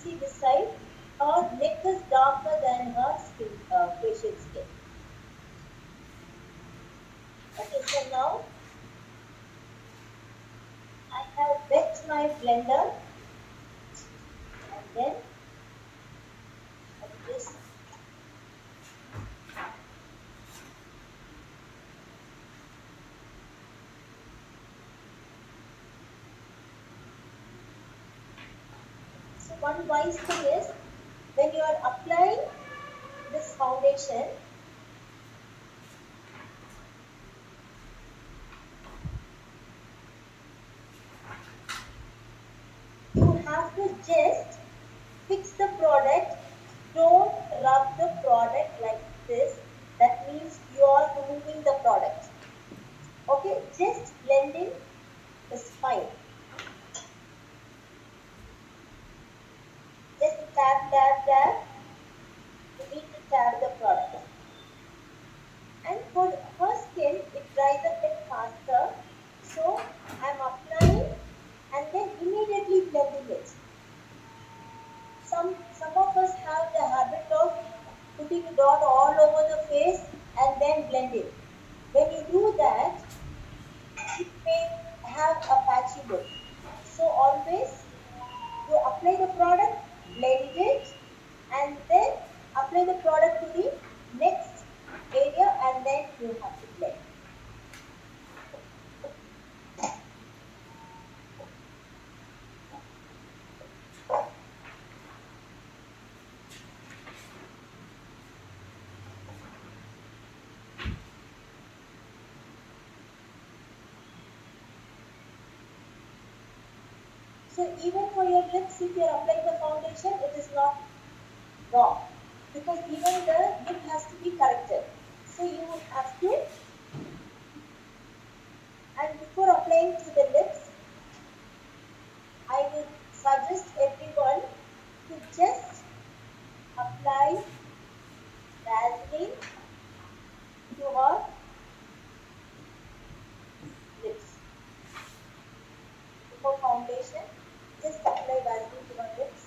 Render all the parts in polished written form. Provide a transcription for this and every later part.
see this side, her neck is darker than her skin, facial skin. Okay, so now I have wet my blender and then I just so one wise thing is when you are applying this foundation, you have to just fix the product. Don't rub the product like this. That means you are removing the product. Okay, just blending is fine. Just tap, tap, tap. You need to tap the product. And for her skin, it dries a bit faster. So I'm applying and then immediately blending it. Some of us have the habit of putting it on all over the face and then blending. When you do that, it may have a patchy look. So always you apply the product, blend it, and then apply the product to the next area and then you have to blend. So even for your lips, if you are applying the foundation, it is not wrong because even the lip has to be corrected. So you would have to, and before applying to the lips, I would suggest everyone to just apply Vaseline to her lips. Before foundation, just apply Vaseline to her lips.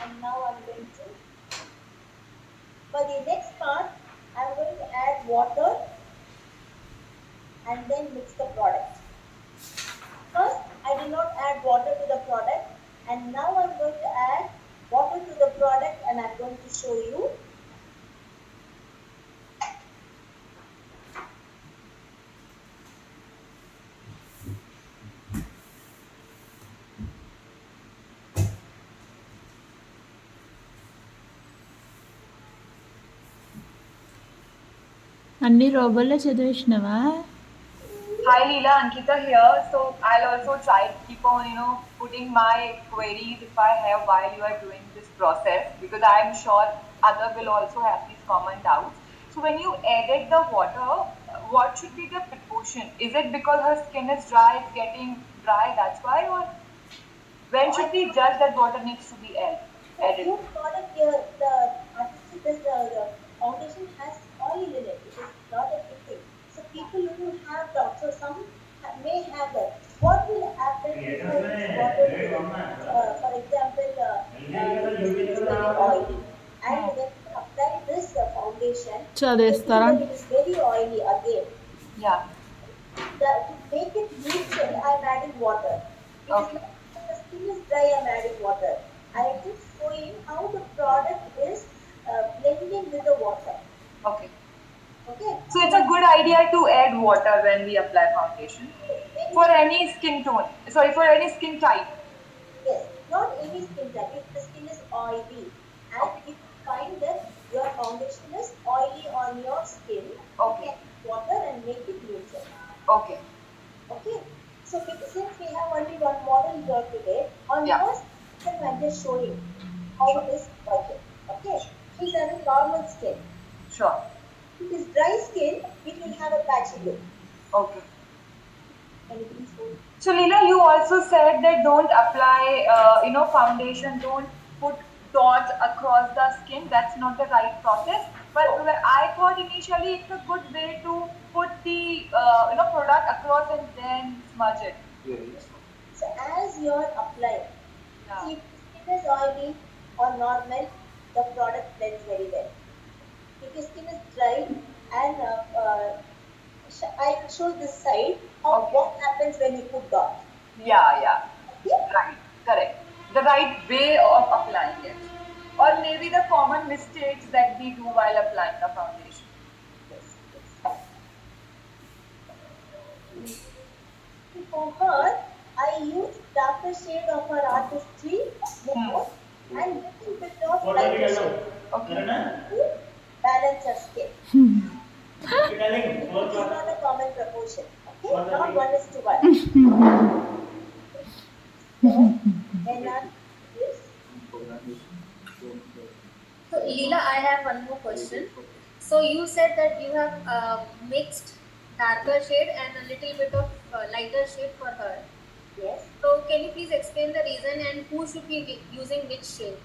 And now I'm going to, for the next part, I'm going to add water and then mix the product. First, I did not add water to the product and now I'm going to add water to the product and I'm going to show you. అన్ని రోబోల్లో చదివేసినవా? Hi Leela, Ankita here. So I'll also try to keep on, putting my queries if I have while you are doing this process because I'm sure other will also have these common doubts. So when you added the water, what should be the proportion? Is it because her skin is dry, it's getting dry, that's why, or when should we judge that water needs to be added? Your product, the artistic, the foundation has oil in it. It is not a good thing. So people who have doubts, so some may have that. What will happen if I mix water to, for example, your skin is very oily, and when you apply this foundation, you see చదివేస్తారా? that it is very oily again. Yeah. To make it neutral, I'm adding water. It is Okay. not the skin is dry, I'm adding water. I am just showing how the product is blending with the water. Okay. Okay. So it's a good idea to add water when we apply foundation for any skin tone. Sorry, for any skin type. Yes, not any skin type. If the skin is oily, and if you find that your foundation is oily on your skin, Okay. you can add water and make it neutral. Okay. Okay. So since we have only one model here today, on Yeah. your skin, I'm just showing how it is working. Okay. She's having normal skin. Sure. If it is dry skin, it will have a patchy look. Okay. Can you please hold? So Leela, you also said that don't apply, foundation. Don't put dots across the skin. That's not the right process. But I thought initially it's a good way to put the product across and then smudge it. So as you're applying, Yeah. see if the skin is oily or normal, the product blends very well. If your skin is dry and I will show this side how Okay. what happens when you put dot. Yeah, yeah. Okay? Right. Correct. The right way of applying it. Or maybe the common mistakes that we do while applying a foundation. Yes, yes. For her, I used darker shade of her artistry Hmm. more and little bit of lighter shade Okay. to balance her skin. It is not a common proportion. Okay, not 1:1. So when I do this, So, Leela, I have one more question. So, you said that you have mixed darker shade and a little bit of lighter shade for her. yes. So, can you please explain the reason and who should be using which shade?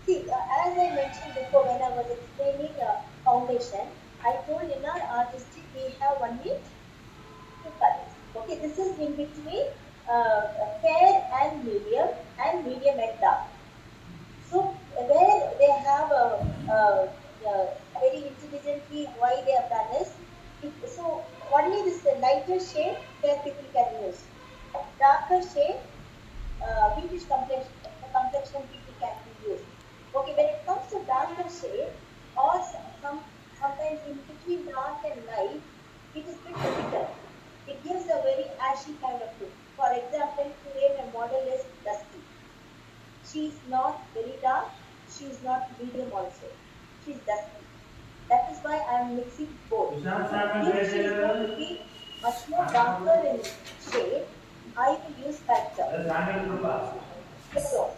See, as I mentioned before when I was explaining foundation, I told in our artistic we have only two colors. Okay, this is in between fair and medium and dark. So where they have very intelligently why they have done is so only this lighter shade where people can use. Darker shade, pinkish complexion people can be used. Okay, when it comes to darker shade or sometimes in between dark and light, it is bit difficult. It gives a very ashy kind of look. For example, today my model is dusky. She's not very dark, she's not medium also. She's dusky. That is why I am mixing both. If she is going to be much more darker in shade, I will use corrector. Across.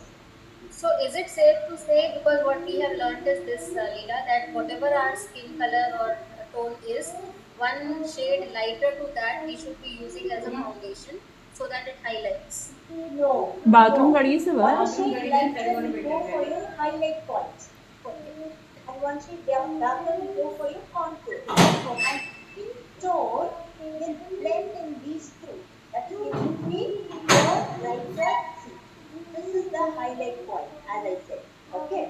So, is it safe to say, because what we have learned is this, Leela, that whatever our skin color or tone is, one shade lighter to that we should be using as a foundation so that it highlights. No, bathroom no. करिए से One बाहर shade lighter will go for your highlight point. Okay. And one shade darker will go for your contour. And skin tone will blend in these two. That is in between your lighter C. This is the highlight point, as I said. Okay?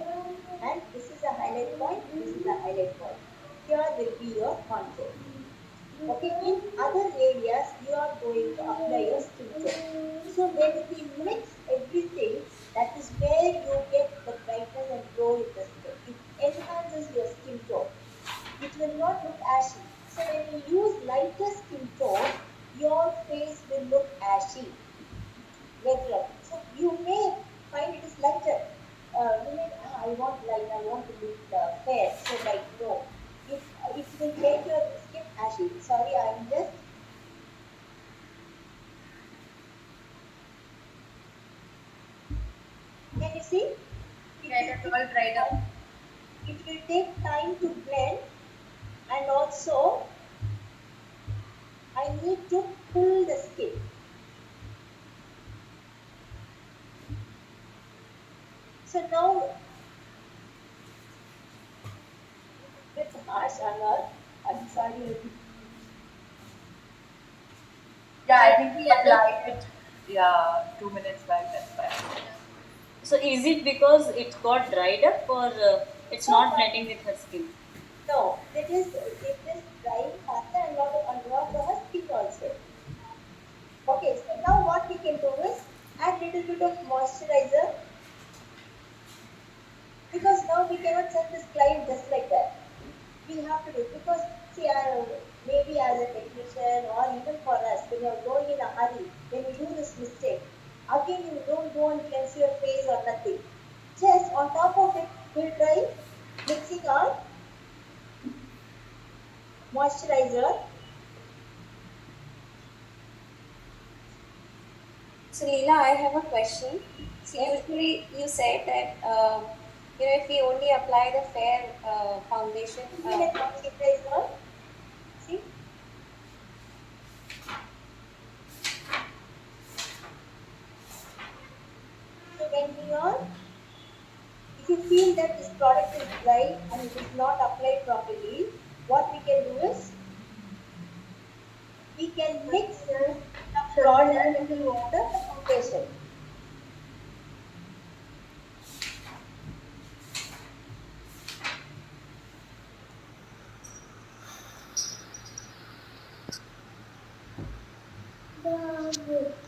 And this is a highlight point, this is a highlight point. Here will be your contour. Okay, in other areas you are going to apply your skin tone. So when we mix everything, that is where you get the brightness and glow in the skin. It enhances your skin tone. It will not look ashy. So when you use lighter skin tone, your face will look ashy later on. So you may find it is lighter. You may, I want light, I want to look fair. So like no, it will make your skin ashy. Sorry, I'm just can you see? It Yeah, will it has take all dried up. time, it will take time to blend and also I need to pull the skin. So now bit harsh, Anwar. I'm sorry. Yeah, I I think think we applied it. Yeah, 2 minutes back. That's fine. So is it because it got dried up or it's No, not blending with her skin? no, it is drying faster and lot for her skin also. Okay, so now what we can do is add little bit of moisturizer because now we cannot send this client just like that. We have to do because see, maybe as a technician or even for us, when you're going in a hurry, when you do this mistake, again you don't go and cleanse your face or nothing. Just on top of it, we'll try mixing our moisturizer. So, Leela, I have a question. So, Yes, usually you said that if we only apply the fair foundation, give me that moisturizer. See, so when we are, if you feel that this product is dry and it is not applied properly, what we can do is we can mix the bronzer with the foundation.